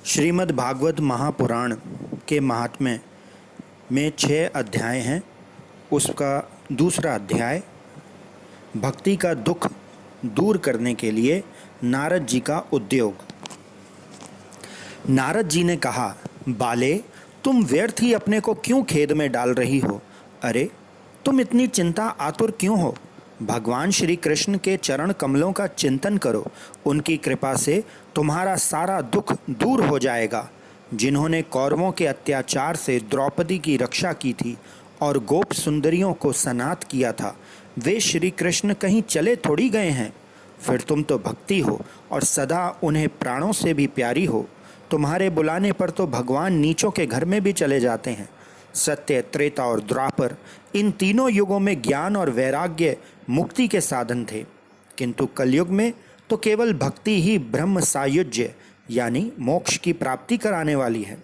श्रीमद् भागवत महापुराण के महात्म्य में 6 अध्याय हैं। उसका दूसरा अध्याय भक्ति का दुख दूर करने के लिए नारद जी का उद्योग। नारद जी ने कहा, बाले, तुम व्यर्थ ही अपने को क्यों खेद में डाल रही हो? अरे, तुम इतनी चिंता आतुर क्यों हो? भगवान श्री कृष्ण के चरण कमलों का चिंतन करो। उनकी कृपा से तुम्हारा सारा दुख दूर हो जाएगा। जिन्होंने कौरवों के अत्याचार से द्रौपदी की रक्षा की थी और गोप सुंदरियों को सनाथ किया था, वे श्री कृष्ण कहीं चले थोड़ी गए हैं। फिर तुम तो भक्ति हो और सदा उन्हें प्राणों से भी प्यारी हो। तुम्हारे बुलाने पर तो भगवान नीचों के घर में भी चले जाते हैं। सत्य, त्रेता और द्वापर, इन तीनों युगों में ज्ञान और वैराग्य मुक्ति के साधन थे, किंतु कलयुग में तो केवल भक्ति ही ब्रह्म सायुज्य यानी मोक्ष की प्राप्ति कराने वाली है।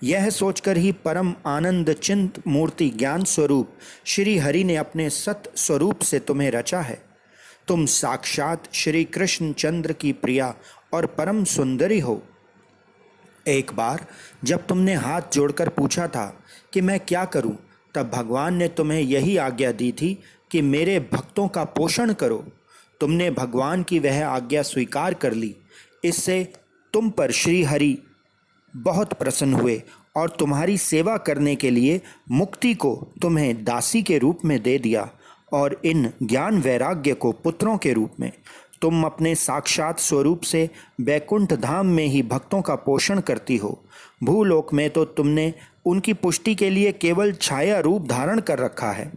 यह सोचकर ही परम आनंद चिंत मूर्ति ज्ञान स्वरूप श्री हरि ने अपने सत स्वरूप से तुम्हें रचा है। तुम साक्षात श्री कृष्ण चंद्र की प्रिया और परम सुंदरी हो। एक बार जब तुमने हाथ जोड़कर पूछा था कि मैं क्या करूं, तब भगवान ने तुम्हें यही आज्ञा दी थी कि मेरे भक्तों का पोषण करो। तुमने भगवान की वह आज्ञा स्वीकार कर ली। इससे तुम पर श्री हरि बहुत प्रसन्न हुए और तुम्हारी सेवा करने के लिए मुक्ति को तुम्हें दासी के रूप में दे दिया और इन ज्ञान वैराग्य को पुत्रों के रूप में। तुम अपने साक्षात स्वरूप से बैकुंठ धाम में ही भक्तों का पोषण करती हो। भूलोक में तो तुमने उनकी पुष्टि के लिए केवल छाया रूप धारण कर रखा है।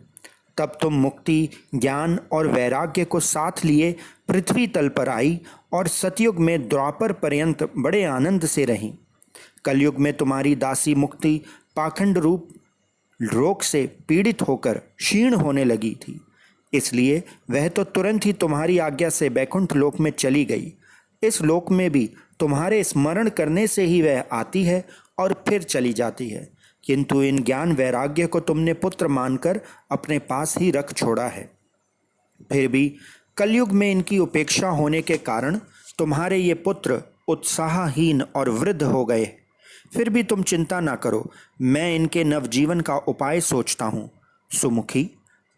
तब तुम मुक्ति, ज्ञान और वैराग्य को साथ लिए पृथ्वी तल पर आई और सतयुग में द्वापर पर्यंत बड़े आनंद से रही। कलयुग में तुम्हारी दासी मुक्ति पाखंड रूप रोग से पीड़ित होकर क्षीण होने लगी थी, इसलिए वह तो तुरंत ही तुम्हारी आज्ञा से बैकुंठ लोक में चली गई। इस लोक में भी तुम्हारे स्मरण करने से ही वह आती है और फिर चली जाती है, किंतु इन ज्ञान वैराग्य को तुमने पुत्र मानकर अपने पास ही रख छोड़ा है। फिर भी कलयुग में इनकी उपेक्षा होने के कारण तुम्हारे ये पुत्र उत्साहहीन और वृद्ध हो गए। फिर भी तुम चिंता ना करो, मैं इनके नवजीवन का उपाय सोचता हूँ। सुमुखी,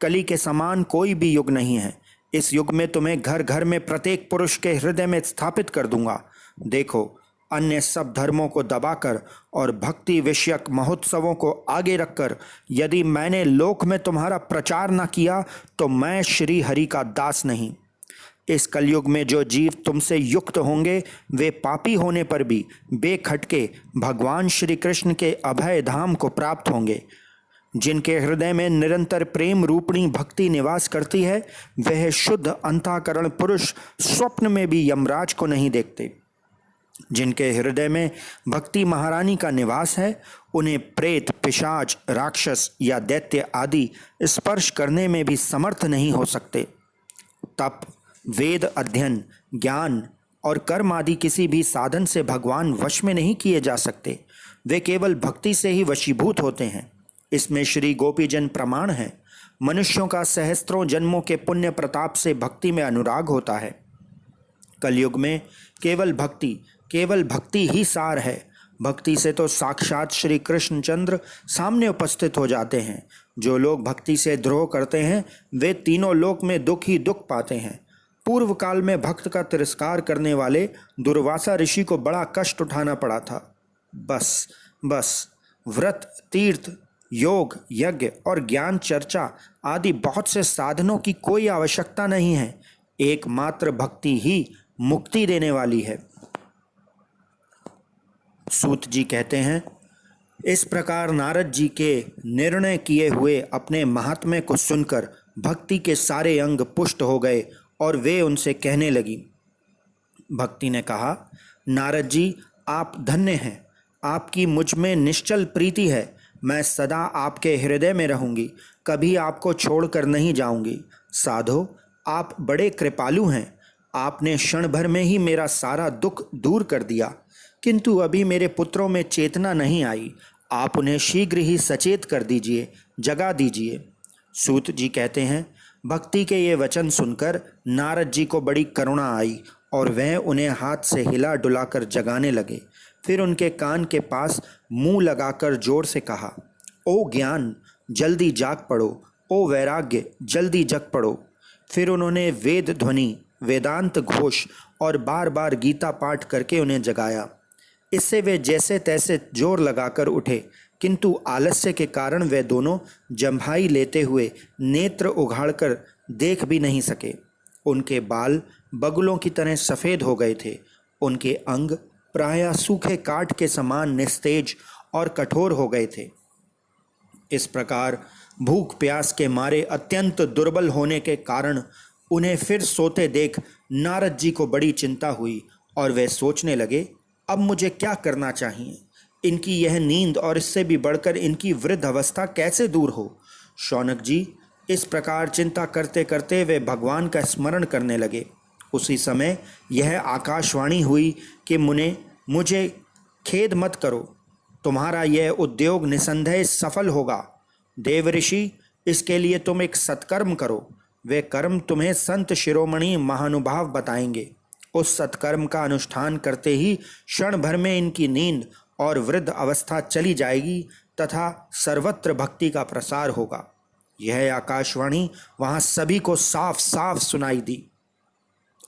कली के समान कोई भी युग नहीं है। इस युग में तुम्हें घर घर में प्रत्येक पुरुष के हृदय में स्थापित कर दूंगा। देखो, अन्य सब धर्मों को दबाकर और भक्ति विषयक महोत्सवों को आगे रखकर यदि मैंने लोक में तुम्हारा प्रचार न किया तो मैं श्री हरि का दास नहीं। इस कलयुग में जो जीव तुमसे युक्त होंगे वे पापी होने पर भी बेखटके भगवान श्री कृष्ण के अभय धाम को प्राप्त होंगे। जिनके हृदय में निरंतर प्रेम रूपणी भक्ति निवास करती है, वह शुद्ध अंतःकरण पुरुष स्वप्न में भी यमराज को नहीं देखते। जिनके हृदय में भक्ति महारानी का निवास है, उन्हें प्रेत, पिशाच, राक्षस या दैत्य आदि स्पर्श करने में भी समर्थ नहीं हो सकते। तप, वेद अध्ययन, ज्ञान और कर्म आदि किसी भी साधन से भगवान वश में नहीं किए जा सकते। वे केवल भक्ति से ही वशीभूत होते हैं। इसमें श्री गोपीजन प्रमाण है। मनुष्यों का सहस्त्रों जन्मों के पुण्य प्रताप से भक्ति में अनुराग होता है। कलयुग में केवल भक्ति ही सार है। भक्ति से तो साक्षात श्री कृष्णचंद्र सामने उपस्थित हो जाते हैं। जो लोग भक्ति से द्रोह करते हैं वे तीनों लोक में दुख ही दुख पाते हैं। पूर्व काल में भक्त का तिरस्कार करने वाले दुर्वासा ऋषि को बड़ा कष्ट उठाना पड़ा था। बस व्रत, तीर्थ, योग, यज्ञ और ज्ञान चर्चा आदि बहुत से साधनों की कोई आवश्यकता नहीं है। एकमात्र भक्ति ही मुक्ति देने वाली है। सूत जी कहते हैं, इस प्रकार नारद जी के निर्णय किए हुए अपने महात्म्य को सुनकर भक्ति के सारे अंग पुष्ट हो गए और वे उनसे कहने लगी। भक्ति ने कहा, नारद जी, आप धन्य हैं। आपकी मुझ में निश्चल प्रीति है। मैं सदा आपके हृदय में रहूंगी, कभी आपको छोड़कर नहीं जाऊंगी। साधो, आप बड़े कृपालु हैं। आपने क्षण भर में ही मेरा सारा दुख दूर कर दिया, किंतु अभी मेरे पुत्रों में चेतना नहीं आई। आप उन्हें शीघ्र ही सचेत कर दीजिए, जगा दीजिए। सूत जी कहते हैं, भक्ति के ये वचन सुनकर नारद जी को बड़ी करुणा आई और वह उन्हें हाथ से हिला डुलाकर जगाने लगे। फिर उनके कान के पास मुंह लगाकर जोर से कहा, ओ ज्ञान, जल्दी जाग पड़ो। ओ वैराग्य, जल्दी जग पड़ो। फिर उन्होंने वेद ध्वनि, वेदांत घोष और बार बार गीता पाठ करके उन्हें जगाया। इससे वे जैसे तैसे जोर लगाकर उठे, किंतु आलस्य के कारण वे दोनों जम्भाई लेते हुए नेत्र उघाड़कर देख भी नहीं सके। उनके बाल बगुलों की तरह सफ़ेद हो गए थे। उनके अंग प्रायः सूखे काठ के समान निस्तेज और कठोर हो गए थे। इस प्रकार भूख प्यास के मारे अत्यंत दुर्बल होने के कारण उन्हें फिर सोते देख नारद जी को बड़ी चिंता हुई और वे सोचने लगे, अब मुझे क्या करना चाहिए। इनकी यह नींद और इससे भी बढ़कर इनकी वृद्ध अवस्था कैसे दूर हो। शौनक जी इस प्रकार चिंता करते करते वे भगवान का स्मरण करने लगे। उसी समय यह आकाशवाणी हुई कि मुझे खेद मत करो, तुम्हारा यह उद्योग निसंदेह सफल होगा। देव ऋषि, इसके लिए तुम एक सत्कर्म करो। वे कर्म तुम्हें संत शिरोमणि महानुभाव बताएंगे। उस सत्कर्म का अनुष्ठान करते ही क्षण भर में इनकी नींद और वृद्ध अवस्था चली जाएगी तथा सर्वत्र भक्ति का प्रसार होगा। यह आकाशवाणी वहाँ सभी को साफ साफ सुनाई दी।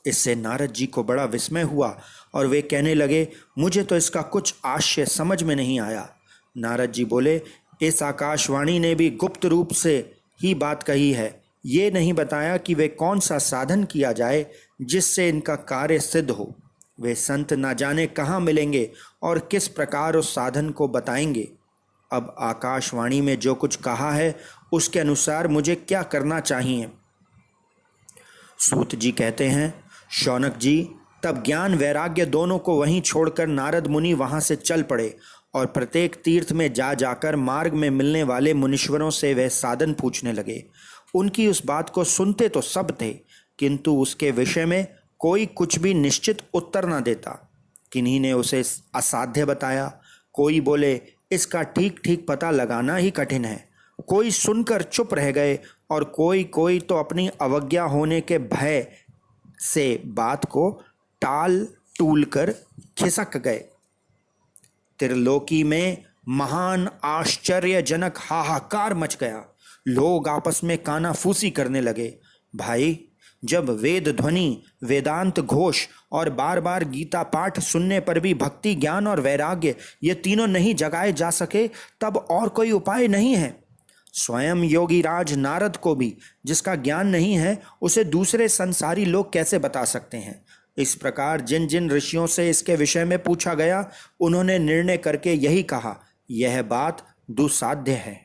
इससे नारद जी को बड़ा विस्मय हुआ और वे कहने लगे, मुझे तो इसका कुछ आशय समझ में नहीं आया। नारद जी बोले, इस आकाशवाणी ने भी गुप्त रूप से ही बात कही है। ये नहीं बताया कि वे कौन सा साधन किया जाए जिससे इनका कार्य सिद्ध हो। वे संत ना जाने कहाँ मिलेंगे और किस प्रकार उस साधन को बताएंगे। अब आकाशवाणी में जो कुछ कहा है उसके अनुसार मुझे क्या करना चाहिए। सूत जी कहते हैं, शौनक जी, तब ज्ञान वैराग्य दोनों को वहीं छोड़कर नारद मुनि वहां से चल पड़े और प्रत्येक तीर्थ में जा जाकर मार्ग में मिलने वाले मुनीश्वरों से वह साधन पूछने लगे। उनकी उस बात को सुनते तो सब थे, किंतु उसके विषय में कोई कुछ भी निश्चित उत्तर न देता। किन्हीं ने उसे असाध्य बताया, कोई बोले इसका ठीक ठीक पता लगाना ही कठिन है। कोई सुनकर चुप रह गए और कोई तो अपनी अवज्ञा होने के भय से बात को टाल टूल कर खिसक गए। त्रिलोकी में महान आश्चर्यजनक हाहाकार मच गया। लोग आपस में कानाफूसी करने लगे। भाई, जब वेद ध्वनि, वेदांत घोष और बार बार गीता पाठ सुनने पर भी भक्ति, ज्ञान और वैराग्य ये तीनों नहीं जगाए जा सके, तब और कोई उपाय नहीं है। स्वयं योगी राज नारद को भी जिसका ज्ञान नहीं है उसे दूसरे संसारी लोग कैसे बता सकते हैं। इस प्रकार जिन जिन ऋषियों से इसके विषय में पूछा गया, उन्होंने निर्णय करके यही कहा, यह बात दुसाध्य है।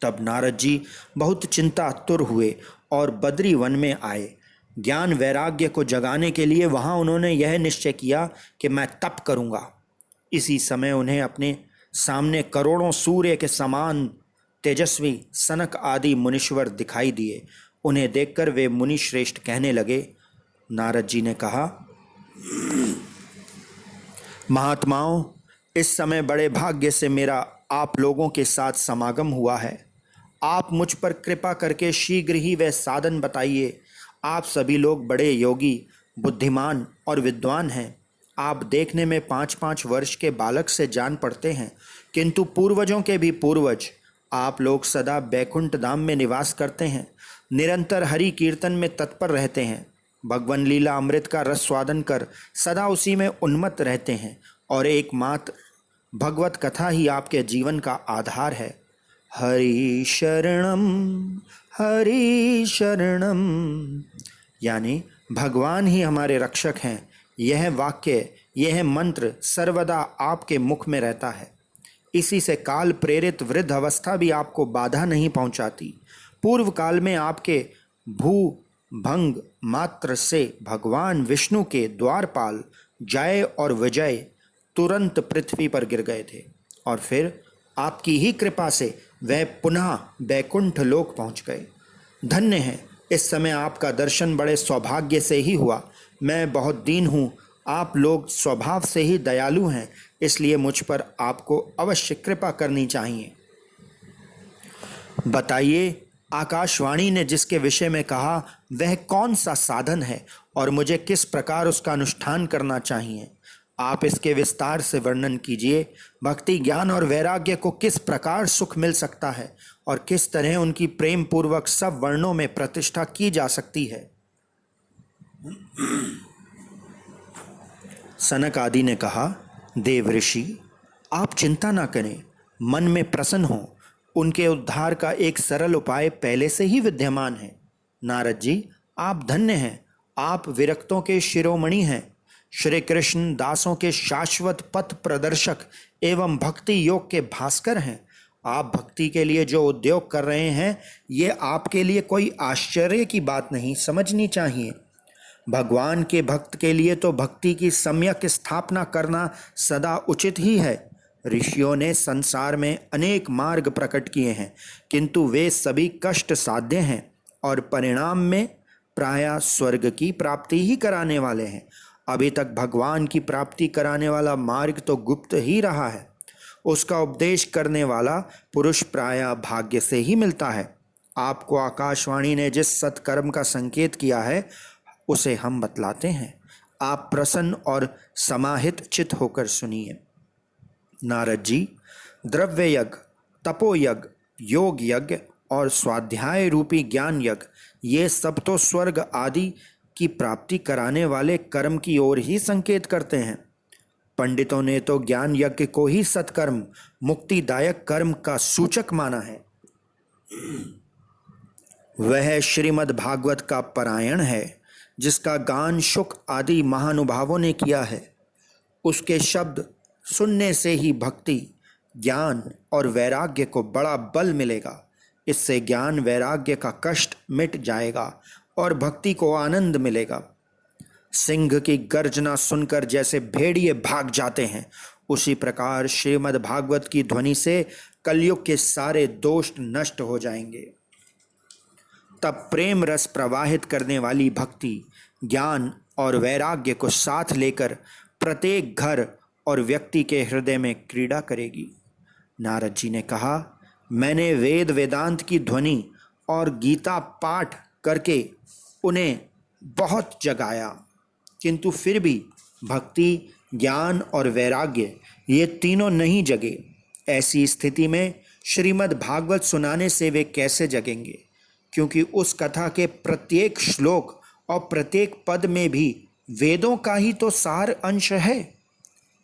तब नारद जी बहुत चिंतातुर हुए और बद्री वन में आए। ज्ञान वैराग्य को जगाने के लिए वहाँ उन्होंने यह निश्चय किया कि मैं तप करूँगा। इसी समय उन्हें अपने सामने करोड़ों सूर्य के समान तेजस्वी सनक आदि मुनीश्वर दिखाई दिए। उन्हें देखकर वे मुनि श्रेष्ठ कहने लगे। नारद जी ने कहा, महात्माओं, इस समय बड़े भाग्य से मेरा आप लोगों के साथ समागम हुआ है। आप मुझ पर कृपा करके शीघ्र ही वह साधन बताइए। आप सभी लोग बड़े योगी, बुद्धिमान और विद्वान हैं। आप देखने में 5-5 वर्ष के बालक से जान पड़ते हैं, किंतु पूर्वजों के भी पूर्वज। आप लोग सदा बैकुंठ धाम में निवास करते हैं, निरंतर हरि कीर्तन में तत्पर रहते हैं, भगवान लीला अमृत का रस स्वादन कर सदा उसी में उन्मत्त रहते हैं और एकमात्र भगवत कथा ही आपके जीवन का आधार है। हरि शरणम, यानी भगवान ही हमारे रक्षक हैं। यह वाक्य, यह मंत्र सर्वदा आपके मुख में रहता है। इसी से काल प्रेरित वृद्ध अवस्था भी आपको बाधा नहीं पहुंचाती। पूर्व काल में आपके भू भंग मात्र से भगवान विष्णु के द्वारपाल जय और विजय तुरंत पृथ्वी पर गिर गए थे और फिर आपकी ही कृपा से वह पुनः बैकुंठ लोक पहुंच गए। धन्य है, इस समय आपका दर्शन बड़े सौभाग्य से ही हुआ। मैं बहुत दीन हूँ, आप लोग स्वभाव से ही दयालु हैं, इसलिए मुझ पर आपको अवश्य कृपा करनी चाहिए। बताइए, आकाशवाणी ने जिसके विषय में कहा वह कौन सा साधन है और मुझे किस प्रकार उसका अनुष्ठान करना चाहिए। आप इसके विस्तार से वर्णन कीजिए। भक्ति, ज्ञान और वैराग्य को किस प्रकार सुख मिल सकता है और किस तरह उनकी प्रेम पूर्वक सब वर्णों में प्रतिष्ठा की जा सकती है। सनक आदि ने कहा, देव ऋषि, आप चिंता ना करें, मन में प्रसन्न हो। उनके उद्धार का एक सरल उपाय पहले से ही विद्यमान है। नारद जी, आप धन्य हैं, आप विरक्तों के शिरोमणि हैं, श्री कृष्ण दासों के शाश्वत पथ प्रदर्शक एवं भक्ति योग के भास्कर हैं। आप भक्ति के लिए जो उद्योग कर रहे हैं, ये आपके लिए कोई आश्चर्य की बात नहीं समझनी चाहिए। भगवान के भक्त के लिए तो भक्ति की सम्यक स्थापना करना सदा उचित ही है। ऋषियों ने संसार में अनेक मार्ग प्रकट किए हैं, किंतु वे सभी कष्ट साध्य हैं और परिणाम में प्रायः स्वर्ग की प्राप्ति ही कराने वाले हैं। अभी तक भगवान की प्राप्ति कराने वाला मार्ग तो गुप्त ही रहा है। उसका उपदेश करने वाला पुरुष प्रायः भाग्य से ही मिलता है। आपको आकाशवाणी ने जिस सत्कर्म का संकेत किया है उसे हम बतलाते हैं। आप प्रसन्न और समाहित चित होकर सुनिए। नारद जी, द्रव्य यज्ञ, तपोयज्ञ, योग यज्ञ और स्वाध्याय रूपी ज्ञान यज्ञ, ये सब तो स्वर्ग आदि की प्राप्ति कराने वाले कर्म की ओर ही संकेत करते हैं। पंडितों ने तो ज्ञान यज्ञ को ही सत्कर्म, मुक्तिदायक कर्म का सूचक माना है। वह श्रीमद् भागवत का पारायण है जिसका गान शुक आदि महानुभावों ने किया है। उसके शब्द सुनने से ही भक्ति, ज्ञान और वैराग्य को बड़ा बल मिलेगा। इससे ज्ञान वैराग्य का कष्ट मिट जाएगा और भक्ति को आनंद मिलेगा। सिंह की गर्जना सुनकर जैसे भेड़िए भाग जाते हैं, उसी प्रकार श्रीमद् भागवत की ध्वनि से कलयुग के सारे दोष नष्ट हो जाएंगे। तब प्रेम रस प्रवाहित करने वाली भक्ति, ज्ञान और वैराग्य को साथ लेकर प्रत्येक घर और व्यक्ति के हृदय में क्रीड़ा करेगी। नारद जी ने कहा, मैंने वेद वेदांत की ध्वनि और गीता पाठ करके उन्हें बहुत जगाया, किंतु फिर भी भक्ति, ज्ञान और वैराग्य ये तीनों नहीं जगे। ऐसी स्थिति में श्रीमद् भागवत सुनाने से वे कैसे जगेंगे? क्योंकि उस कथा के प्रत्येक श्लोक और प्रत्येक पद में भी वेदों का ही तो सार अंश है।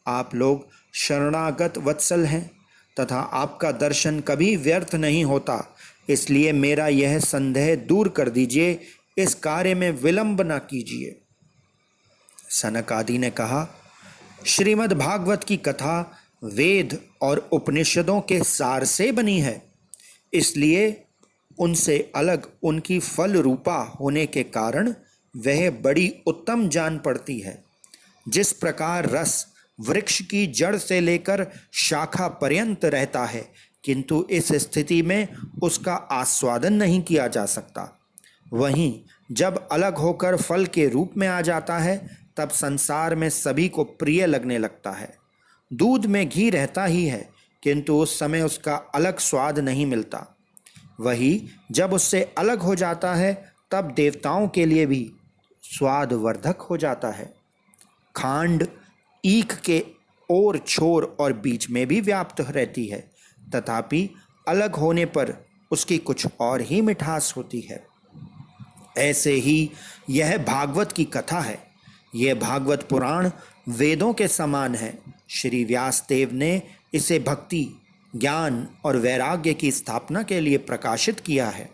आप लोग शरणागत वत्सल हैं तथा आपका दर्शन कभी व्यर्थ नहीं होता, इसलिए मेरा यह संदेह दूर कर दीजिए, इस कार्य में विलंब न कीजिए। सनक आदि ने कहा, श्रीमद् भागवत की कथा वेद और उपनिषदों के सार से बनी है, इसलिए उनसे अलग उनकी फल रूपा होने के कारण वह बड़ी उत्तम जान पड़ती है। जिस प्रकार रस वृक्ष की जड़ से लेकर शाखा पर्यंत रहता है, किंतु इस स्थिति में उसका आस्वादन नहीं किया जा सकता, वहीं जब अलग होकर फल के रूप में आ जाता है तब संसार में सभी को प्रिय लगने लगता है। दूध में घी रहता ही है, किंतु उस समय उसका अलग स्वाद नहीं मिलता। वही जब उससे अलग हो जाता है तब देवताओं के लिए भी स्वादवर्धक हो जाता है। खांड ईख के ओर छोर और बीच में भी व्याप्त रहती है, तथापि अलग होने पर उसकी कुछ और ही मिठास होती है। ऐसे ही यह भागवत की कथा है। यह भागवत पुराण वेदों के समान है। श्री व्यासदेव ने इसे भक्ति, ज्ञान और वैराग्य की स्थापना के लिए प्रकाशित किया है।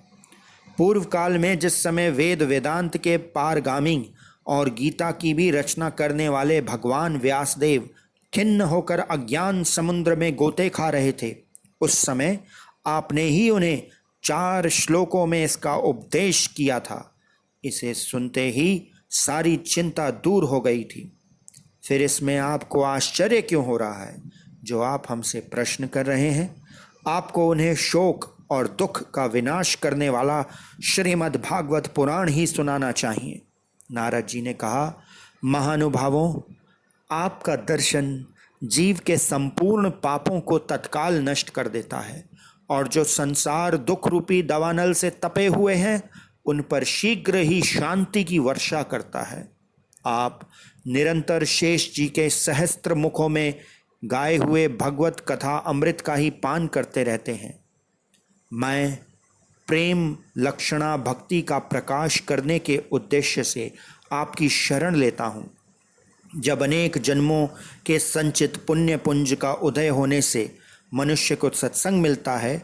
पूर्व काल में जिस समय वेद वेदांत के पारगामी और गीता की भी रचना करने वाले भगवान व्यासदेव खिन्न होकर अज्ञान समुद्र में गोते खा रहे थे, उस समय आपने ही उन्हें 4 श्लोकों में इसका उपदेश किया था। इसे सुनते ही सारी चिंता दूर हो गई थी। फिर इसमें आपको आश्चर्य क्यों हो रहा है? जो आप हमसे प्रश्न कर रहे हैं, आपको उन्हें शोक और दुख का विनाश करने वाला श्रीमद् भागवत पुराण ही सुनाना चाहिए। नारद जी ने कहा, महानुभावों, आपका दर्शन जीव के संपूर्ण पापों को तत्काल नष्ट कर देता है और जो संसार दुख रूपी दावानल से तपे हुए हैं उन पर शीघ्र ही शांति की वर्षा करता है। आप निरंतर शेष जी के सहस्त्र मुखों में गाए हुए भगवत कथा अमृत का ही पान करते रहते हैं। मैं प्रेम लक्षणा भक्ति का प्रकाश करने के उद्देश्य से आपकी शरण लेता हूँ। जब अनेक जन्मों के संचित पुण्य पुंज का उदय होने से मनुष्य को सत्संग मिलता है,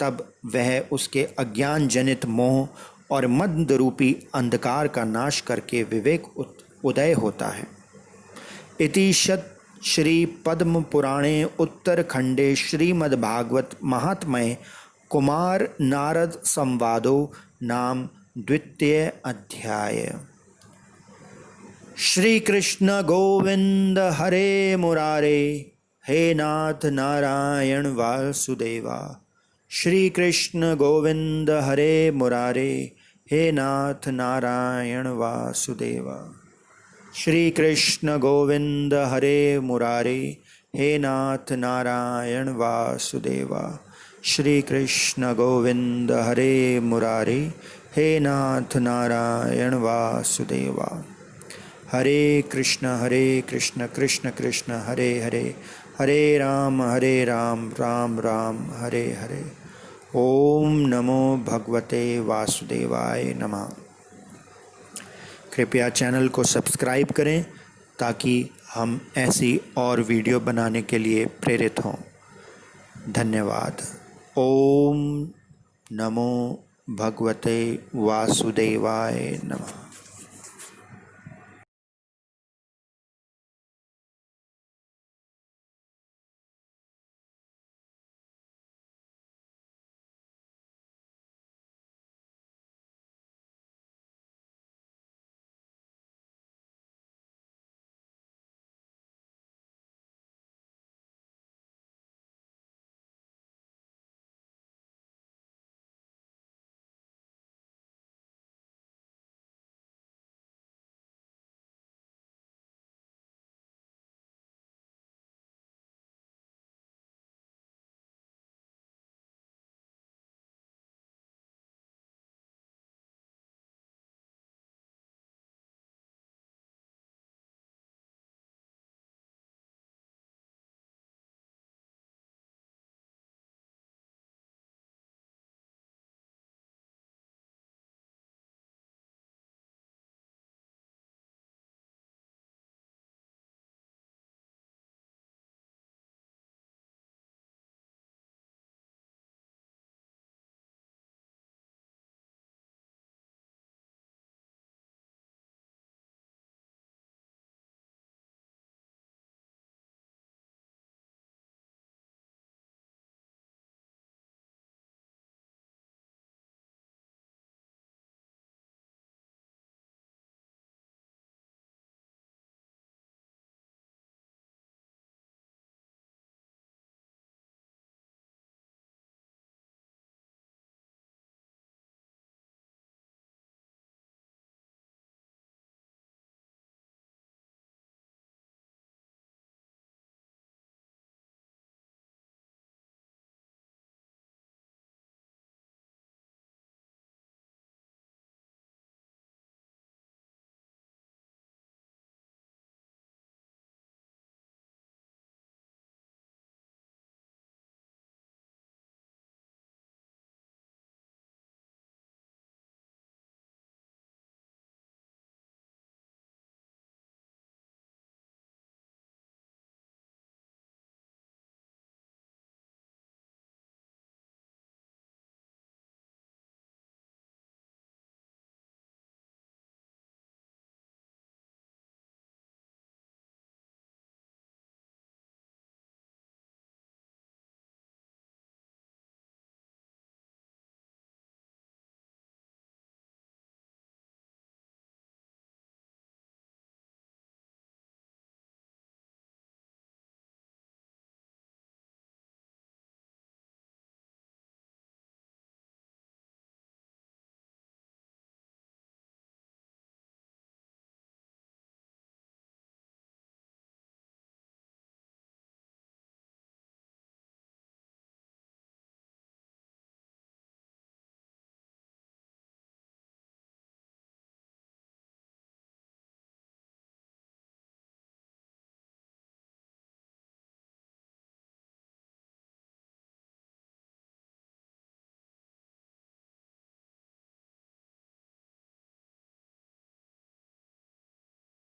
तब वह उसके अज्ञान जनित मोह और मद रूपी अंधकार का नाश करके विवेक उदय होता है। इति शत श्री पद्म पुराणे उत्तरखंडे श्रीमद्भागवत महात्म्ये कुमार नारद संवादो नाम द्वितीय अध्याय। श्री कृष्ण गोविंद हरे मुरारे, हे नाथ नारायण वासुदेवा। श्री कृष्ण गोविंद हरे मुरारे, हे नाथ नारायण वासुदेवा। श्री कृष्ण गोविंद हरे मुरारे, हे नाथ नारायण वासुदेवा। श्री कृष्ण गोविंद हरे मुरारे, हे नाथ नारायण वासुदेवा। हरे कृष्ण कृष्ण कृष्ण हरे हरे, हरे राम राम राम हरे हरे। ओम नमो भगवते वासुदेवाय नमः। कृपया चैनल को सब्सक्राइब करें ताकि हम ऐसी और वीडियो बनाने के लिए प्रेरित हों। धन्यवाद। ओम नमो भगवते वासुदेवाय नमः।